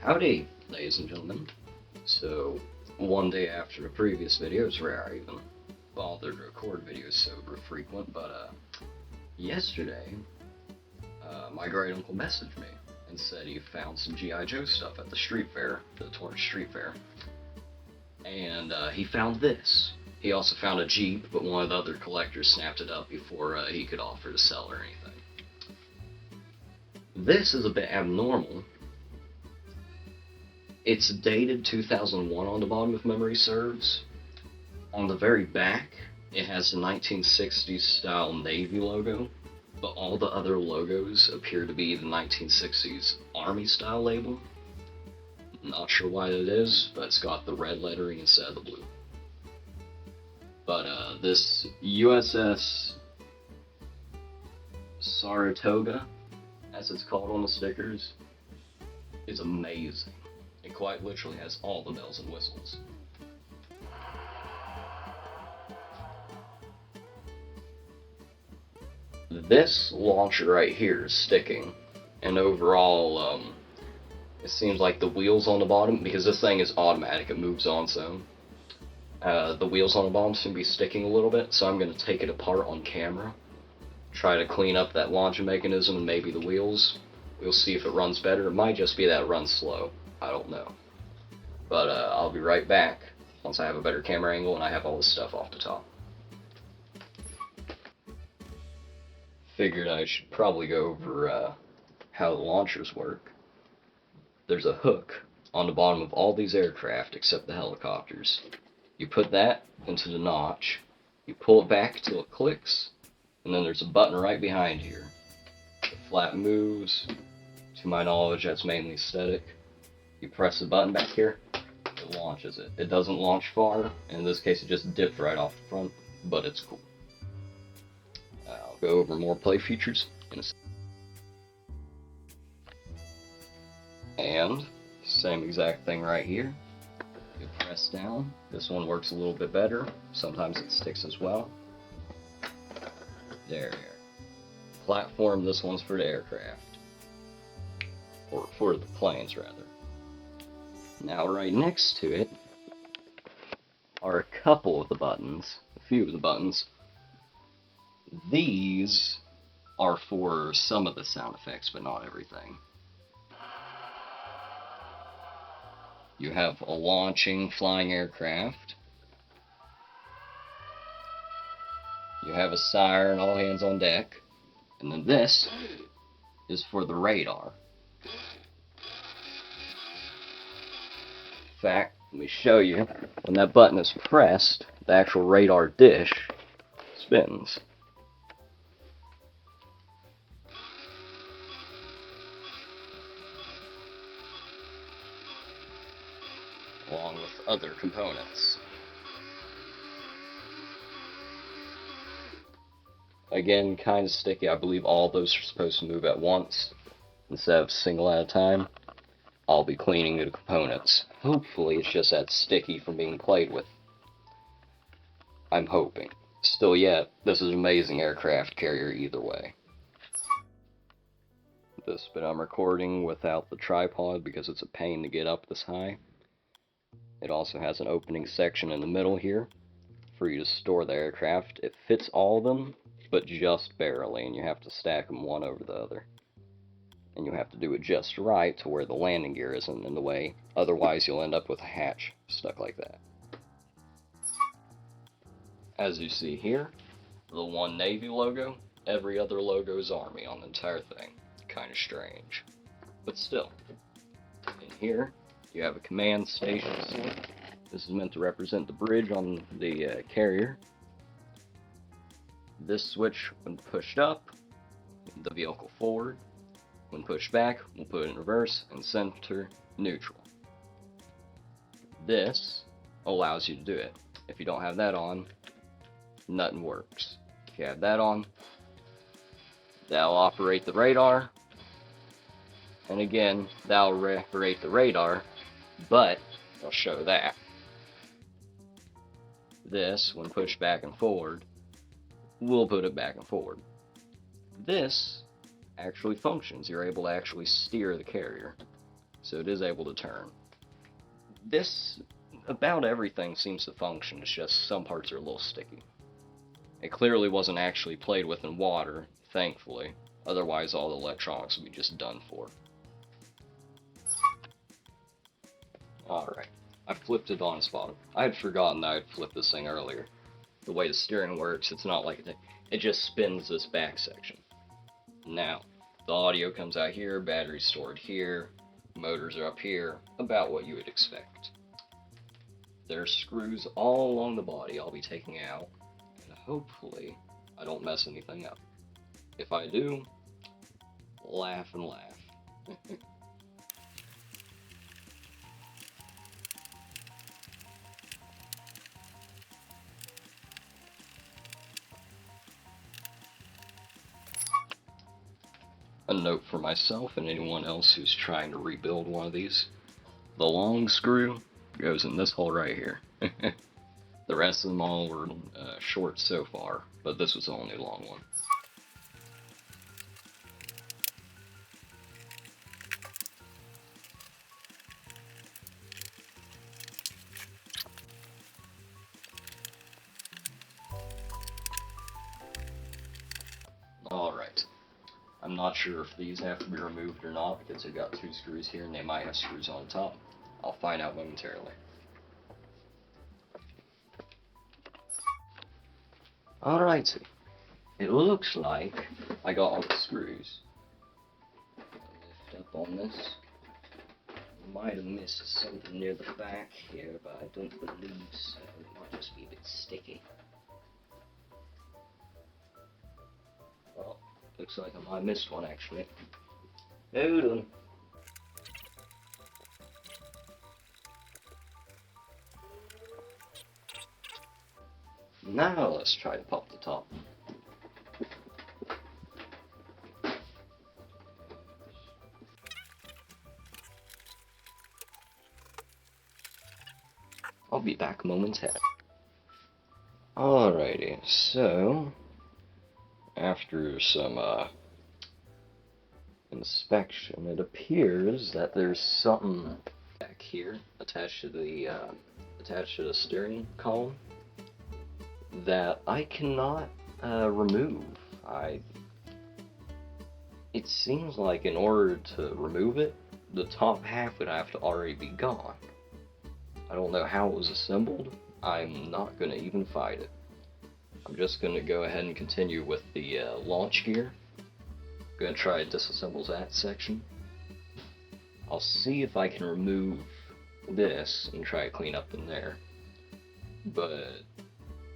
Howdy, ladies and gentlemen. So, one day after the previous video, it's rare I even bothered to record videos sober frequent, but yesterday, my great uncle messaged me and said he found some G.I. Joe stuff at the street fair, the Torrance Street Fair. And he found this. He also found a Jeep, but one of the other collectors snapped it up before he could offer to sell or anything. This is a bit abnormal. It's dated 2001 on the bottom if memory serves. On the very back, it has the 1960s style Navy logo, but all the other logos appear to be the 1960s Army style label. Not sure why that is, but it's got the red lettering instead of the blue. But this U.S.S. Saratoga, as it's called on the stickers, is amazing. It quite literally has all the bells and whistles. This launcher right here is sticking, and overall, it seems like the wheels on the bottom, because this thing is automatic, it moves on its own. The wheels on the bottom seem to be sticking a little bit, so I'm going to take it apart on camera, try to clean up that launching mechanism and maybe the wheels. We'll see if it runs better. It might just be that it runs slow. I don't know. But I'll be right back once I have a better camera angle and I have all this stuff off the top. Figured I should probably go over how the launchers work. There's a hook on the bottom of all these aircraft except the helicopters. You put that into the notch, you pull it back till it clicks, and then there's a button right behind here. The flap moves. To my knowledge, that's mainly aesthetic. You press the button back here, it launches it. It doesn't launch far. In this case, it just dipped right off the front, but it's cool. I'll go over more play features in a second. And same exact thing right here. You press down. This one works a little bit better. Sometimes it sticks as well. There. Platform, this one's for the aircraft. Or for the planes, rather. Now, right next to it are a couple of the buttons. A few of the buttons. These are for some of the sound effects, but not everything. You have a launching flying aircraft. You have a siren, all hands on deck. And then this is for the radar. In fact, let me show you. When that button is pressed, the actual radar dish spins. Along with other components. Again, kind of sticky. I believe all those are supposed to move at once instead of single at a time. I'll be cleaning the components. Hopefully it's just that sticky from being played with. I'm hoping. Still yet, this is an amazing aircraft carrier either way. This bit I'm recording without the tripod because it's a pain to get up this high. It also has an opening section in the middle here for you to store the aircraft. It fits all of them, but just barely, and you have to stack them one over the other. And you have to do it just right to where the landing gear isn't in the way, otherwise you'll end up with a hatch stuck like that. As you see here, the one Navy logo, every other logo is Army on the entire thing. Kinda strange. But still. In here, you have a command station switch. This is meant to represent the bridge on the carrier. This switch, when pushed up, the vehicle forward. When pushed back, we'll put it in reverse and center neutral. This allows you to do it. If you don't have that on, nothing works. If you have that on, that'll operate the radar. And again, that'll operate the radar, but I'll show that. This, when pushed back and forward, will put it back and forward. This actually functions. You're able to actually steer the carrier. so it is able to turn. About everything seems to function, it's just some parts are a little sticky. It clearly wasn't actually played with in water, thankfully, otherwise all the electronics would be just done for. Alright, I flipped it on its bottom. I had forgotten that I had flipped this thing earlier. The way the steering works, it's not like it just spins this back section. Now, the audio comes out here, battery's stored here, motors are up here, about what you would expect. There's screws all along the body I'll be taking out, and hopefully I don't mess anything up. If I do, laugh and laugh. A note for myself and anyone else who's trying to rebuild one of these. The long screw goes in this hole right here. The rest of them all were short so far, but this was the only long one. Alright. I'm not sure if these have to be removed or not because they've got 2 screws here and they might have screws on top. I'll find out momentarily. Alrighty. It looks like I got all the screws. Lift up on this. Might have missed something near the back here, but I don't believe so. It might just be a bit sticky. Well, looks like I might have missed one actually. Hold on. Now let's try to pop the top. I'll be back momentarily. Alrighty, so after some inspection, it appears that there's something back here attached to the steering column that I cannot remove. It seems like in order to remove it, the top half would have to already be gone. I don't know how it was assembled. I'm not going to even fight it. I'm just going to go ahead and continue with the launch gear. I'm going to try to disassemble that section. I'll see if I can remove this and try to clean up in there. But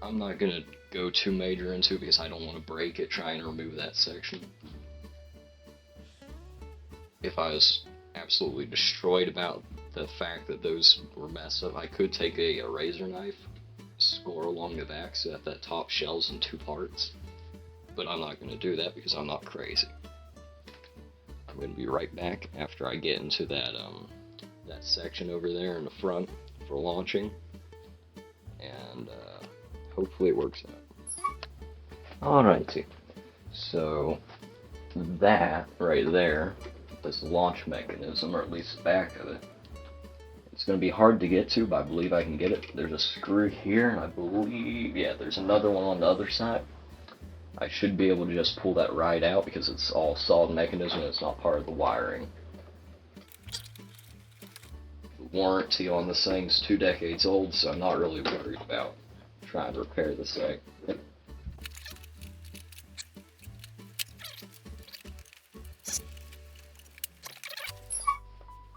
I'm not going to go too major into it because I don't want to break it trying to remove that section. If I was absolutely destroyed about the fact that those were messed up, I could take a razor knife, score along the back so that top shell's in 2 parts. But I'm not going to do that because I'm not crazy. I'm going to be right back after I get into that section over there in the front for launching. And hopefully it works out. Alrighty. So that right there, this launch mechanism, or at least the back of it, it's going to be hard to get to, but I believe I can get it. There's a screw here, and I believe, yeah, there's another one on the other side. I should be able to just pull that right out because it's all solid mechanism and it's not part of the wiring. The warranty on this thing's 2 decades old, so I'm not really worried about trying to repair this thing.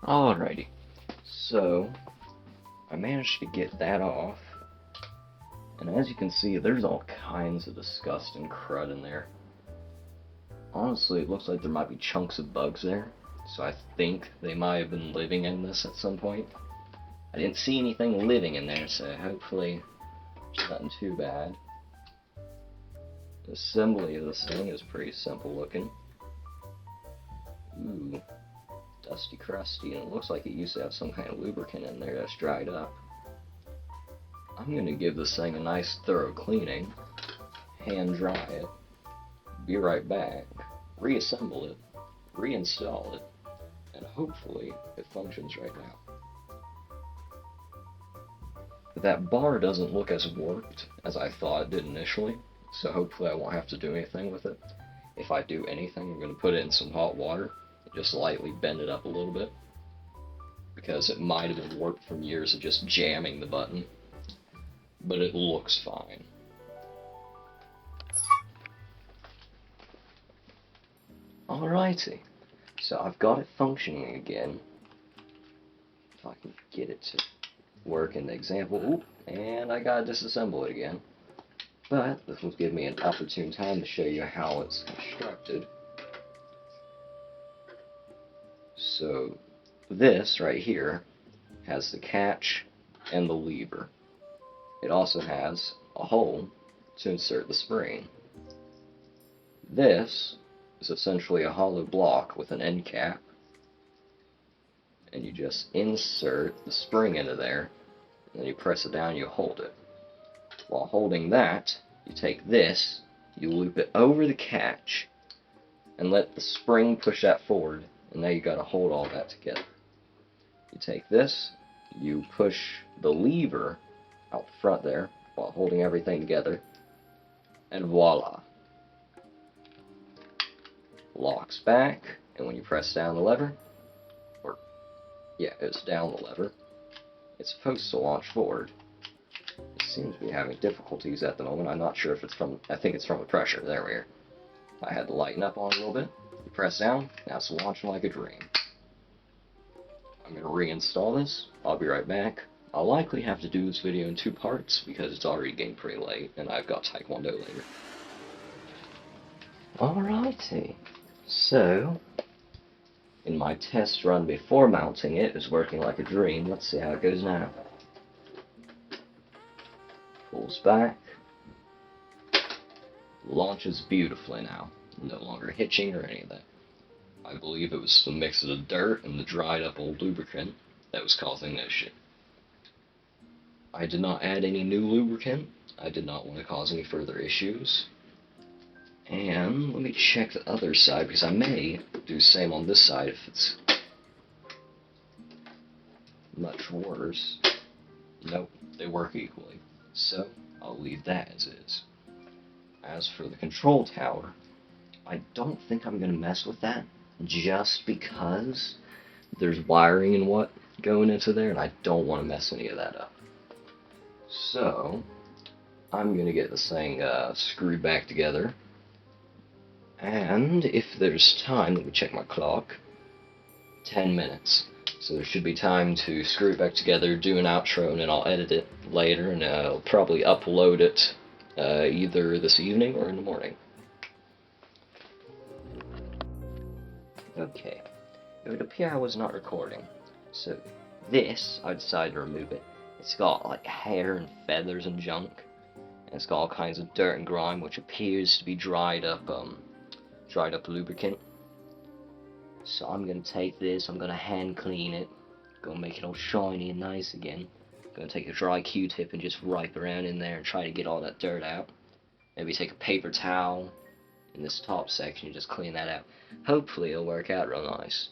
Alrighty. So, I managed to get that off, and as you can see, there's all kinds of disgusting crud in there. Honestly, it looks like there might be chunks of bugs there, so I think they might have been living in this at some point. I didn't see anything living in there, so hopefully it's nothing too bad. The assembly of this thing is pretty simple looking. Ooh. Dusty crusty, and it looks like it used to have some kind of lubricant in there that's dried up. I'm going to give this thing a nice thorough cleaning, hand dry it, be right back, reassemble it, reinstall it, and hopefully it functions right now. That bar doesn't look as warped as I thought it did initially, so hopefully I won't have to do anything with it. If I do anything, I'm going to put it in some hot water and just lightly bend it up a little bit, because it might have been warped from years of just jamming the button, but it looks fine. Alrighty, so I've got it functioning again. If I can get it to work in the example. Oop, and I gotta disassemble it again. But this will give me an opportune time to show you how it's constructed. So this right here has the catch and the lever. It also has a hole to insert the spring. This is essentially a hollow block with an end cap, and you just insert the spring into there, and then you press it down, you hold it. While holding that, you take this, you loop it over the catch, and let the spring push that forward, and now you gotta hold all that together. You take this, you push the lever out the front there, while holding everything together, and voila. Locks back, and when you press down the lever, it's down the lever, it's supposed to launch forward. It seems to be having difficulties at the moment. I'm not sure if it's from, I think it's from the pressure. There we are. I had to lighten up on it a little bit. You press down, now it's launching like a dream. I'm going to reinstall this. I'll be right back. I'll likely have to do this video in 2 parts because it's already getting pretty late and I've got Taekwondo later. Alrighty. So, in my test run before mounting it, it was working like a dream. Let's see how it goes now. Pulls back. Launches beautifully now. No longer hitching or any of that. I believe it was the mix of the dirt and the dried up old lubricant that was causing the issue. I did not add any new lubricant. I did not want to cause any further issues. And let me check the other side, because I may do the same on this side if it's much worse. Nope, they work equally. So, I'll leave that as is. As for the control tower, I don't think I'm going to mess with that, just because there's wiring and what going into there, and I don't want to mess any of that up. So, I'm going to get this thing screwed back together. And if there's time, let me check my clock, 10 minutes. So there should be time to screw it back together, do an outro, and then I'll edit it later, and I'll probably upload it either this evening or in the morning. Okay, it would appear I was not recording. So this, I decided to remove it. It's got like hair and feathers and junk, and it's got all kinds of dirt and grime, which appears to be dried up lubricant. So I'm gonna take this, I'm gonna hand clean it, gonna make it all shiny and nice again. Gonna take a dry Q-tip and just wipe around in there and try to get all that dirt out. Maybe take a paper towel in this top section and just clean that out. Hopefully it'll work out real nice.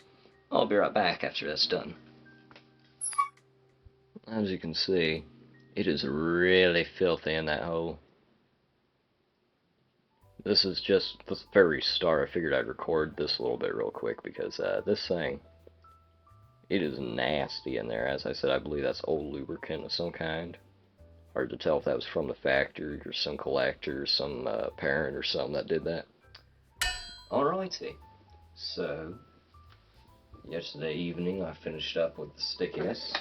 I'll be right back after that's done. As you can see, it is really filthy in that hole. This is just the very start. I figured I'd record this a little bit real quick because this thing, it is nasty in there. As I said, I believe that's old lubricant of some kind. Hard to tell if that was from the factory or some collector or some parent or something that did that. Alrighty. So, yesterday evening I finished up with the stickiness.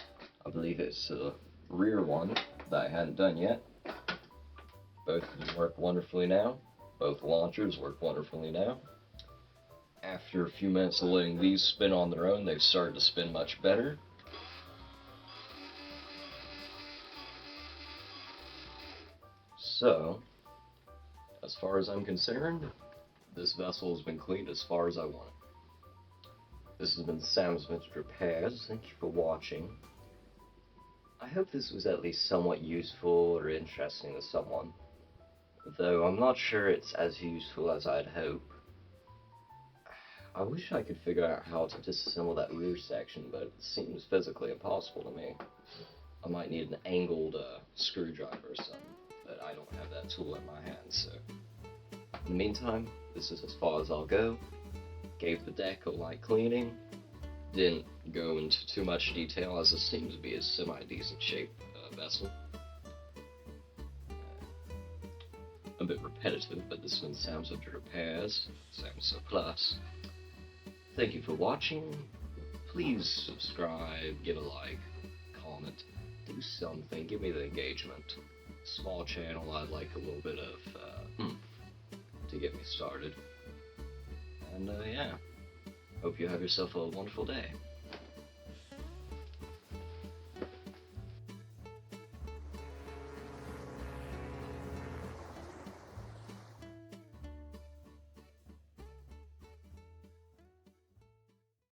I believe it's the rear one that I hadn't done yet. Both of them work wonderfully now. Both launchers work wonderfully now. After a few minutes of letting these spin on their own, they've started to spin much better. So, as far as I'm concerned, this vessel has been cleaned as far as I want it. This has been Sam's Vintage Repairs. Thank you for watching. I hope this was at least somewhat useful or interesting to someone, though I'm not sure it's as useful as I'd hope. I wish I could figure out how to disassemble that rear section, but it seems physically impossible to me. I might need an angled screwdriver or something, but I don't have that tool in my hands, so. In the meantime, this is as far as I'll go. Gave the deck a light cleaning. Didn't go into too much detail, as it seems to be a semi-decent shape vessel. A bit repetitive, but this one sounds under repairs, sounds so plus. Thank you for watching. Please subscribe, give a like, comment, do something, give me the engagement. Small channel, I'd like a little bit of to get me started. And yeah, hope you have yourself a wonderful day.